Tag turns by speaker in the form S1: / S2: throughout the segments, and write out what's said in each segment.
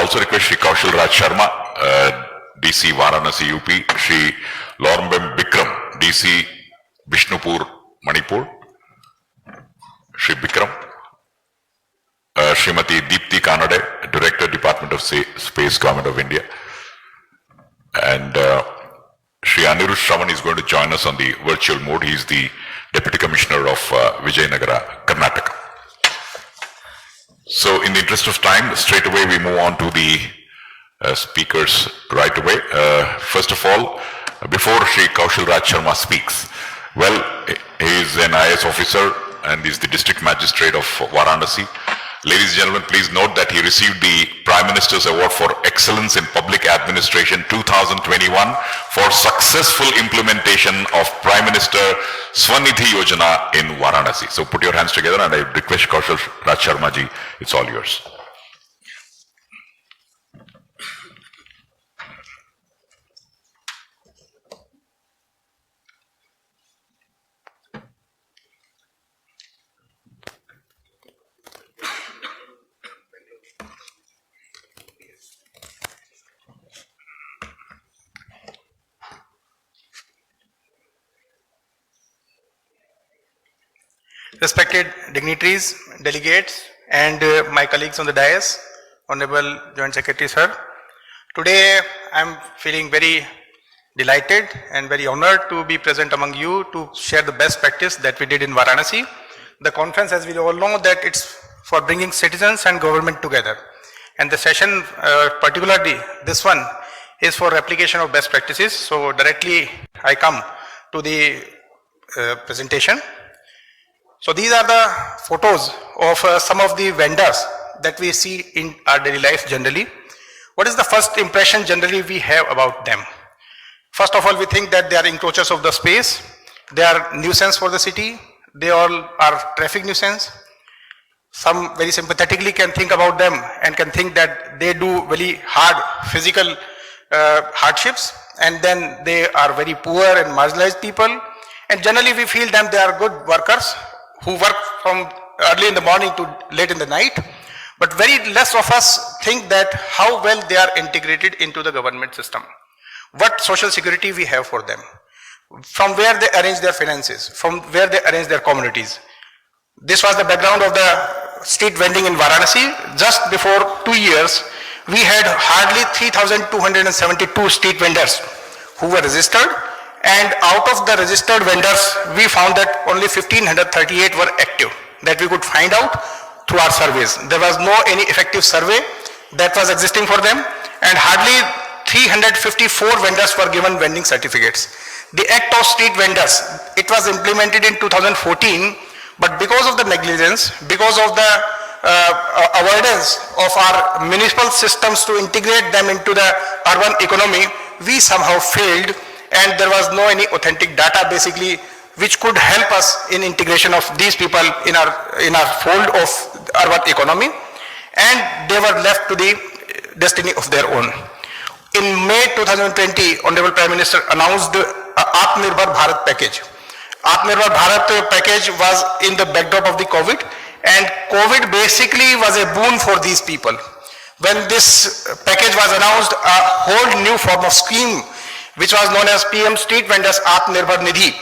S1: also request Shri Kaushal Raj Sharma, DC Varanasi UP, Shri Lormbem Bikram, DC Bishnupur Manipur, Shri Bikram, Srimati Deepthi Kanade, Director Department of Space, Government of India, and Shri Anirudh Shravan is going to join us on the virtual mode. He is the Deputy Commissioner of Vijayanagara, Karnataka. So in the interest of time, straight away we move on to the speakers right away. First of all, before Shri Kaushal Raj Sharma speaks, well, he is an IAS officer and is the District Magistrate of Varanasi. Ladies and gentlemen, please note that he received the Prime Minister's Award for Excellence in Public Administration 2021 for successful implementation of Prime Minister Swanidhi Yojana in Varanasi. So put your hands together and I request Kaushal Raj Sharma ji, it's all yours.
S2: Respected dignitaries, delegates, and my colleagues on the dais, Honorable Joint Secretary Sir, today I am feeling very delighted and very honored to be present among you to share the best practice that we did in Varanasi. The conference, as we all know, that it's for bringing citizens and government together, and the session, particularly this one, is for replication of best practices. So directly I come to the presentation. So these are the photos of some of the vendors that we see in our daily life generally. What is the first impression generally we have about them? First of all, we think that they are encroachers of the space, they are nuisance for the city, they all are traffic nuisance. Some very sympathetically can think about them and can think that they do very hard physical hardships, and then they are very poor and marginalized people, and generally we feel them they are good workers who work from early in the morning to late in the night, but very less of us think that how well they are integrated into the government system, what social security we have for them, from where they arrange their finances, from where they arrange their communities. This was the background of the street vending in Varanasi. Just before 2 years, we had hardly 3,272 street vendors who were registered, and out of the registered vendors, we found that only 1,538 were active, that we could find out through our surveys. There was no any effective survey that was existing for them, and hardly 354 vendors were given vending certificates. The Act of Street Vendors, it was implemented in 2014, but because of the negligence, because of the avoidance of our municipal systems to integrate them into the urban economy, we somehow failed, and there was no any authentic data basically which could help us in integration of these people in our fold of urban economy, and they were left to the destiny of their own. In May 2020, Honorable Prime Minister announced the Atmanirbhar Bharat package. Atmanirbhar Bharat package was in the backdrop of the COVID, and COVID basically was a boon for these people. When this package was announced, a whole new form of scheme, which was known as PM Street Vendors Atmanirbhar Nidhi,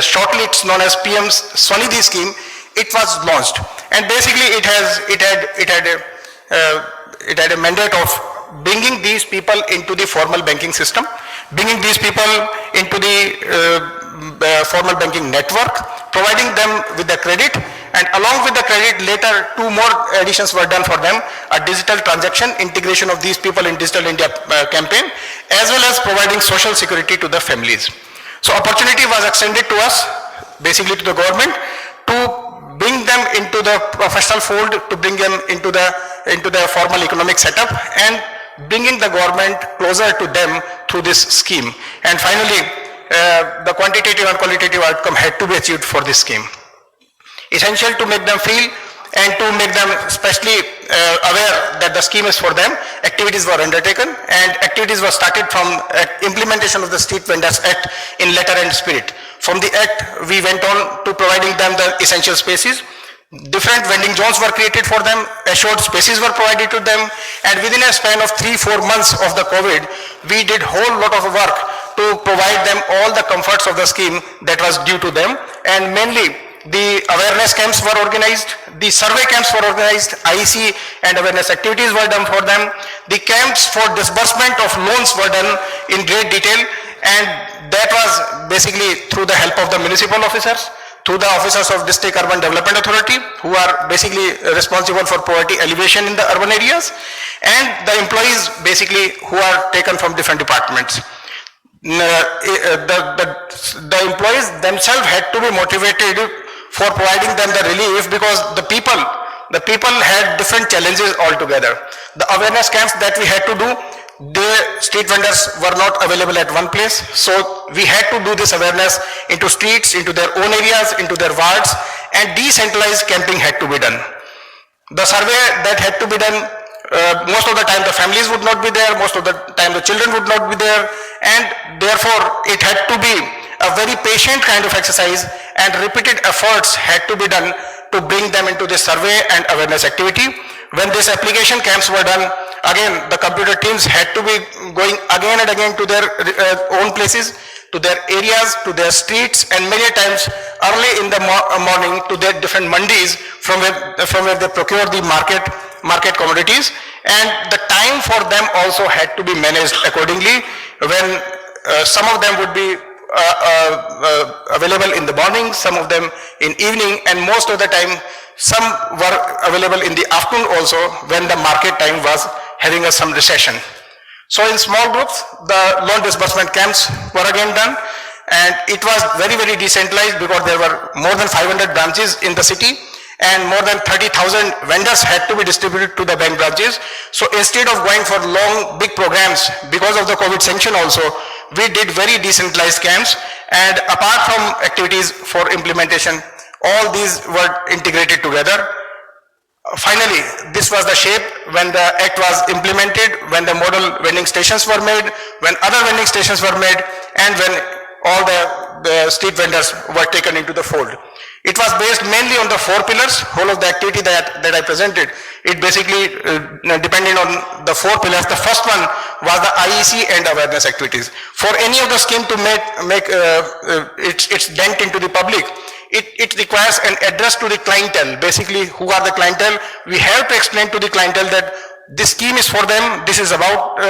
S2: shortly it's known as PM Swanidhi scheme, it was launched. And basically it had a mandate of bringing these people into the formal banking system, bringing these people into the formal banking network, providing them with the credit, and along with the credit later 2 more additions were done for them, a digital transaction, integration of these people in Digital India campaign, as well as providing social security to the families. So opportunity was extended to us, basically to the government, to bring them into the professional fold, to bring them into the formal economic setup, and bringing the government closer to them through this scheme. And finally, the quantitative and qualitative outcome had to be achieved for this scheme. Essential to make them feel and to make them especially aware that the scheme is for them, activities were undertaken, and activities were started from implementation of the Street Vendors Act in letter and spirit. From the Act, we went on to providing them the essential spaces, Different vending zones were created for them, assured spaces were provided to them, and within a span of 3-4 months of the COVID, we did whole lot of work to provide them all the comforts of the scheme that was due to them. And mainly the awareness camps were organized, the survey camps were organized, IEC and awareness activities were done for them, the camps for disbursement of loans were done in great detail, and that was basically through the help of the municipal officers, through the officers of District Urban Development Authority, who are basically responsible for poverty alleviation in the urban areas, and the employees basically who are taken from different departments. The employees themselves had to be motivated for providing them the relief, because the people had different challenges altogether. The awareness camps that we had to do, the street vendors were not available at one place, so we had to do this awareness into streets, into their own areas, into their wards, and decentralized camping had to be done. The survey that had to be done, most of the time the families would not be there, most of the time the children would not be there, and therefore it had to be a very patient kind of exercise, and repeated efforts had to be done to bring them into this survey and awareness activity. When these application camps were done, again the computer teams had to be going again and again to their own places, to their areas, to their streets, and many times early in the morning to their different mandis from where they procure the market commodities, and the time for them also had to be managed accordingly, when some of them would be available in the morning, some of them in evening, and most of the time some were available in the afternoon also, when the market time was having some recession. So in small groups, the loan disbursement camps were again done, and it was very, very decentralized, because there were more than 500 branches in the city, and more than 30,000 vendors had to be distributed to the bank branches. So instead of going for long, big programs, because of the COVID sanction also, we did very decentralized camps, and apart from activities for implementation, all these were integrated together. Finally, this was the shape when the act was implemented, when the model vending stations were made, when other vending stations were made, and when all the street vendors were taken into the fold. It was based mainly on the 4 pillars. Whole of the activity that I presented, it basically depended on the 4 pillars. The first one was the IEC and awareness activities. For any of the scheme to make its dent into the public, it requires an address to the clientele. Basically, who are the clientele? We have to explain to the clientele that this scheme is for them, this is about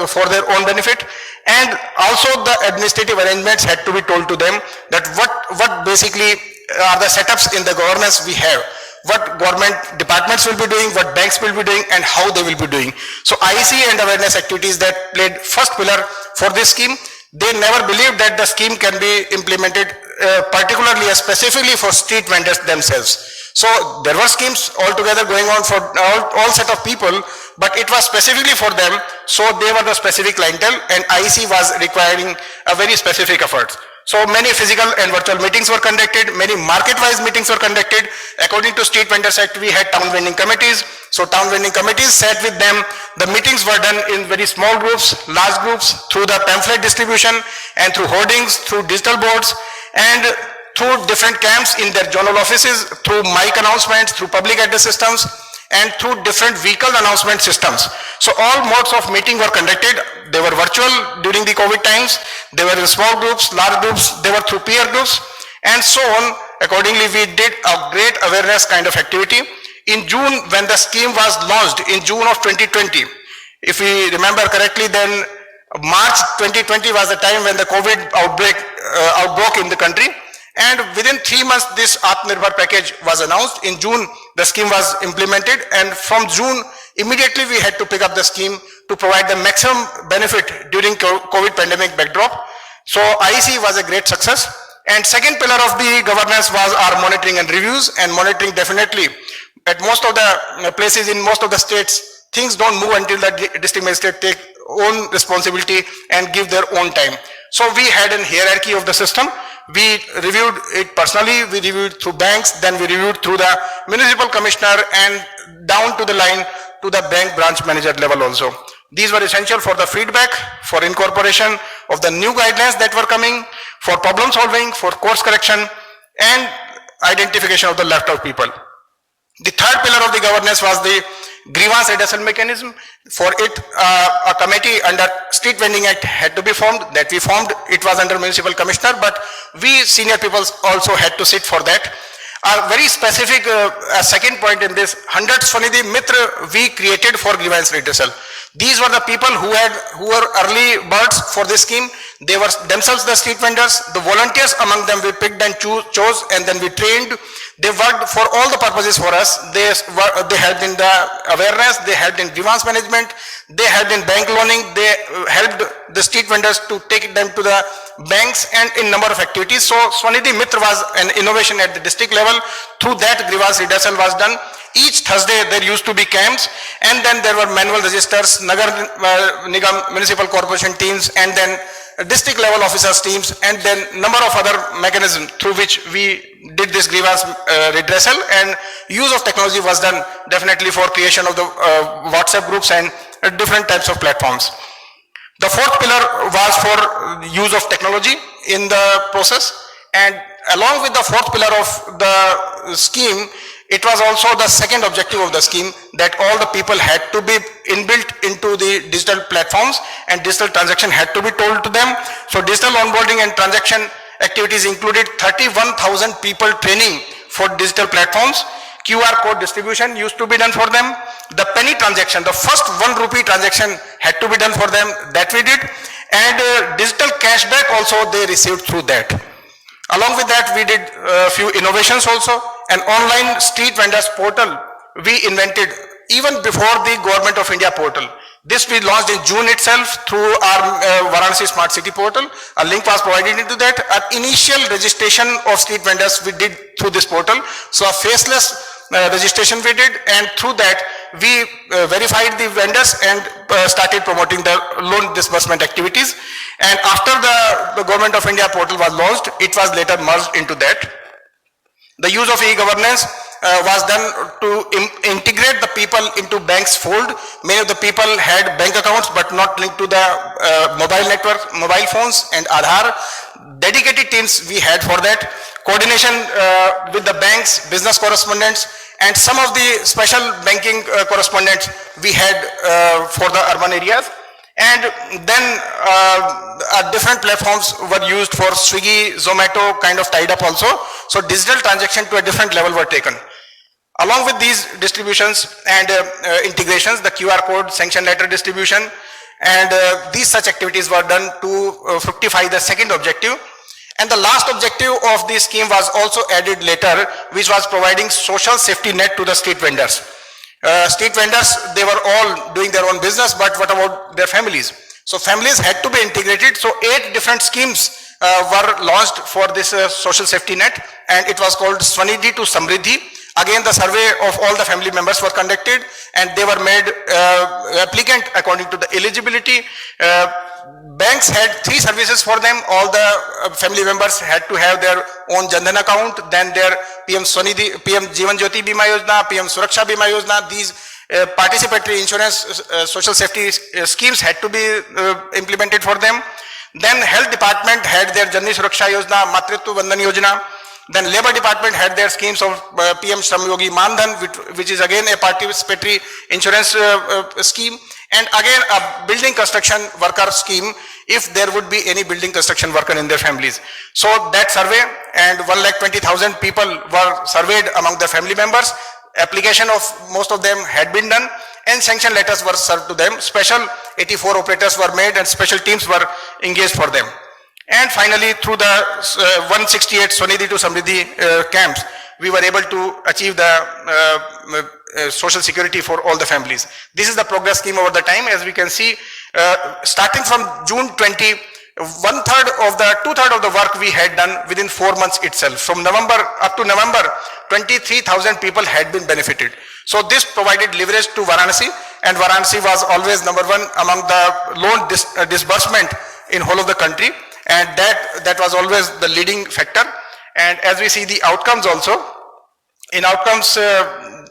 S2: for their own benefit, and also the administrative arrangements had to be told to them, that what basically are the setups in the governance we have, what government departments will be doing, what banks will be doing, and how they will be doing. So IEC and awareness activities that played first pillar for this scheme, they never believed that the scheme can be implemented particularly specifically for street vendors themselves. So there were schemes altogether going on for all set of people, but it was specifically for them, so they were the specific clientele, and IEC was requiring a very specific effort. So many physical and virtual meetings were conducted, many market-wise meetings were conducted. According to Street Vendors Act, we had town vending committees. So town vending committees sat with them. The meetings were done in very small groups, large groups, through the pamphlet distribution, and through hoardings, through digital boards, and through different camps in their zonal offices, through mic announcements, through public address systems, and through different vehicle announcement systems. So all modes of meeting were conducted. They were virtual during the COVID times. They were in small groups, large groups, they were through peer groups, and so on. Accordingly, we did a great awareness kind of activity. In June, when the scheme was launched in June of 2020, if we remember correctly, then March 2020 was the time when the COVID outbroke in the country. And within 3 months, this Atmanirbhar package was announced. In June, the scheme was implemented, and from June, immediately we had to pick up the scheme to provide the maximum benefit during COVID pandemic backdrop. So IEC was a great success. And second pillar of the governance was our monitoring and reviews. And monitoring, definitely, at most of the places in most of the states, things don't move until the district magistrate take own responsibility and give their own time. So we had a hierarchy of the system. We reviewed it personally, we reviewed through banks, then we reviewed through the municipal commissioner, and down to the line to the bank branch manager level also. These were essential for the feedback, for incorporation of the new guidelines that were coming, for problem solving, for course correction, and identification of the left out people. The third pillar of the governance was the grievance redressal mechanism. For it, a committee under Street Vending Act had to be formed, that we formed. It was under Municipal Commissioner, but we senior people also had to sit for that. A very specific second point in this, 100 Swanidhi Mitra we created for grievance redressal. These were the people who were early birds for this scheme. They were themselves the street vendors. The volunteers among them we picked and chose, and then we trained. They worked for all the purposes for us. They helped in the awareness, they helped in grievance management, they helped in bank loaning, they helped the street vendors to take them to the banks and in number of activities. So Swanidhi Mitra was an innovation at the district level. Through that, grievance redressal was done. Each Thursday there used to be camps, and then there were manual registers, Nagar Nigam municipal corporation teams, and then district level officers teams, and then number of other mechanisms through which we did this grievance redressal, and use of technology was done definitely for creation of the WhatsApp groups and different types of platforms. The fourth pillar was for use of technology in the process, and along with the fourth pillar of the scheme, it was also the second objective of the scheme, that all the people had to be inbuilt into the digital platforms and digital transaction had to be told to them. So digital onboarding and transaction activities included 31,000 people training for digital platforms. QR code distribution used to be done for them. The penny transaction, the first 1 rupee transaction had to be done for them, that we did. And digital cashback also they received through that. Along with that, we did a few innovations also. An online street vendors portal we invented even before the Government of India portal. This we launched in June itself through our Varanasi Smart City portal. A link was provided into that. An initial registration of street vendors we did through this portal. So a faceless registration we did, and through that we verified the vendors and started promoting the loan disbursement activities. And after the Government of India portal was launched, it was later merged into that. The use of e-governance was done to integrate the people into banks fold. Many of the people had bank accounts but not linked to the mobile network, mobile phones and Aadhaar. Dedicated teams we had for that. Coordination with the banks, business correspondents, and some of the special banking correspondents we had for the urban areas. And then different platforms were used for Swiggy, Zomato kind of tied up also. So digital transaction to a different level were taken. Along with these distributions and integrations, the QR code, sanction letter distribution, and these such activities were done to fructify the second objective. And the last objective of this scheme was also added later, which was providing social safety net to the street vendors. Street vendors, they were all doing their own business, but what about their families? So families had to be integrated. So 8 different schemes were launched for this social safety net, and it was called Swanidhi to Samriddhi. Again, the survey of all the family members were conducted, and they were made applicant according to the eligibility. Banks had 3 services for them. All the family members had to have their own Jan Dhan account, then their PM Swanidhi, PM Jeevan Jyoti Bima Yojana, PM Suraksha Bima Yojana. These participatory insurance social safety schemes had to be implemented for them. Then health department had their Janani Suraksha Yojana, Matritva Bandhan Yojana. Then labor department had their schemes of PM Shram Yogi Man Dhan, which is again a participatory insurance scheme. And again a building construction worker scheme if there would be any building construction worker in their families. So that survey, and 1,20,000 people were surveyed among the family members. Application of most of them had been done, and sanction letters were served to them. Special 84 operators were made and special teams were engaged for them. And finally, through the 168 Swanidhi to Samriddhi camps, we were able to achieve the social security for all the families. This is the progress scheme over the time. As we can see, starting from June 20, 2/3 of the work we had done within 4 months itself. From November up to November, 23,000 people had been benefited. So this provided leverage to Varanasi, and Varanasi was always number 1 among the loan disbursement in whole of the country. And that was always the leading factor. And as we see the outcomes also, in outcomes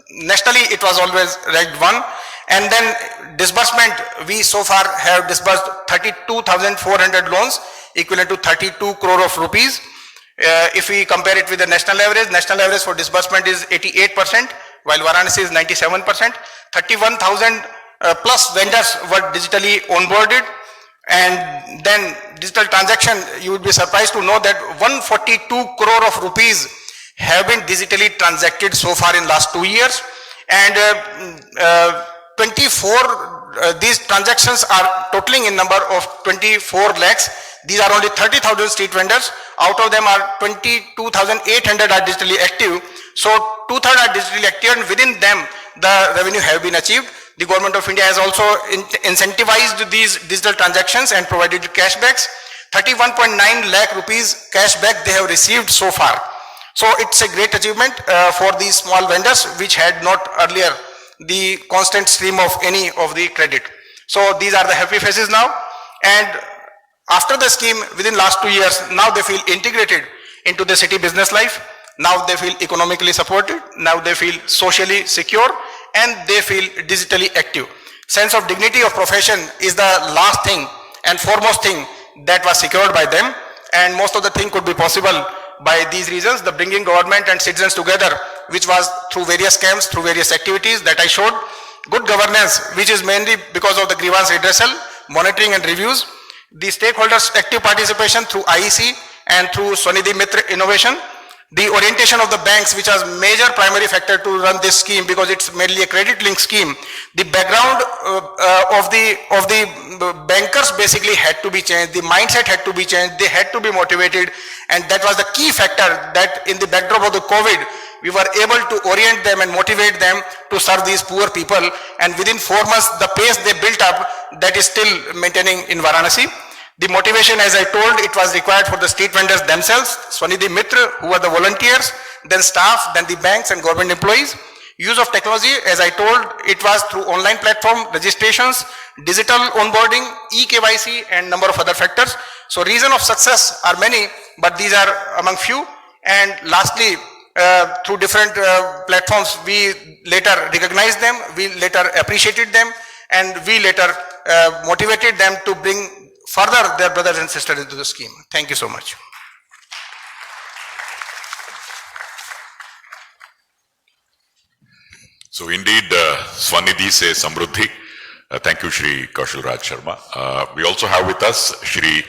S2: nationally it was always ranked 1. And then disbursement, we so far have disbursed 32,400 loans, equivalent to 32 crore of rupees. If we compare it with the national average for disbursement is 88%, while Varanasi is 97%. 31,000 plus vendors were digitally onboarded. And then digital transaction, you would be surprised to know that 142 crore of rupees have been digitally transacted so far in last 2 years. And these transactions are totaling in number of 24 lakhs. These are only 30,000 street vendors. Out of them are 22,800 are digitally active. So 2/3 are digitally active, and within them the revenue have been achieved. The government of India has also incentivized these digital transactions and provided cashbacks. 31.9 lakh rupees cashback they have received so far. So it's a great achievement for these small vendors which had not earlier the constant stream of any of the credit. So these are the happy faces now. And after the scheme, within last 2 years, now they feel integrated into the city business life. Now they feel economically supported. Now they feel socially secure, and they feel digitally active. Sense of dignity of profession is the last thing and foremost thing that was secured by them, and most of the thing could be possible by these reasons, the bringing government and citizens together, which was through various camps, through various activities that I showed. Good governance, which is mainly because of the grievance redressal, monitoring and reviews. The stakeholders' active participation through IEC and through Swanidhi Mitra innovation. The orientation of the banks, which was major primary factor to run this scheme because it's mainly a credit link scheme. The background of the bankers basically had to be changed. The mindset had to be changed. They had to be motivated, and that was the key factor that in the backdrop of the COVID, we were able to orient them and motivate them to serve these poor people. And within 4 months, the pace they built up, that is still maintaining in Varanasi. The motivation, as I told, it was required for the street vendors themselves, Swanidhi Mitra, who are the volunteers, then staff, then the banks and government employees. Use of technology, as I told, it was through online platform, registrations, digital onboarding, e-KYC, and number of other factors. So reason of success are many, but these are among few. And lastly, through different platforms, we later recognized them, we later appreciated them, and we later motivated them to bring further their brothers and sisters into the scheme. Thank you so much.
S1: So indeed, Swanidhi se Samruddhi. Thank you, Shri Kaushal Raj Sharma. We also have with us Shri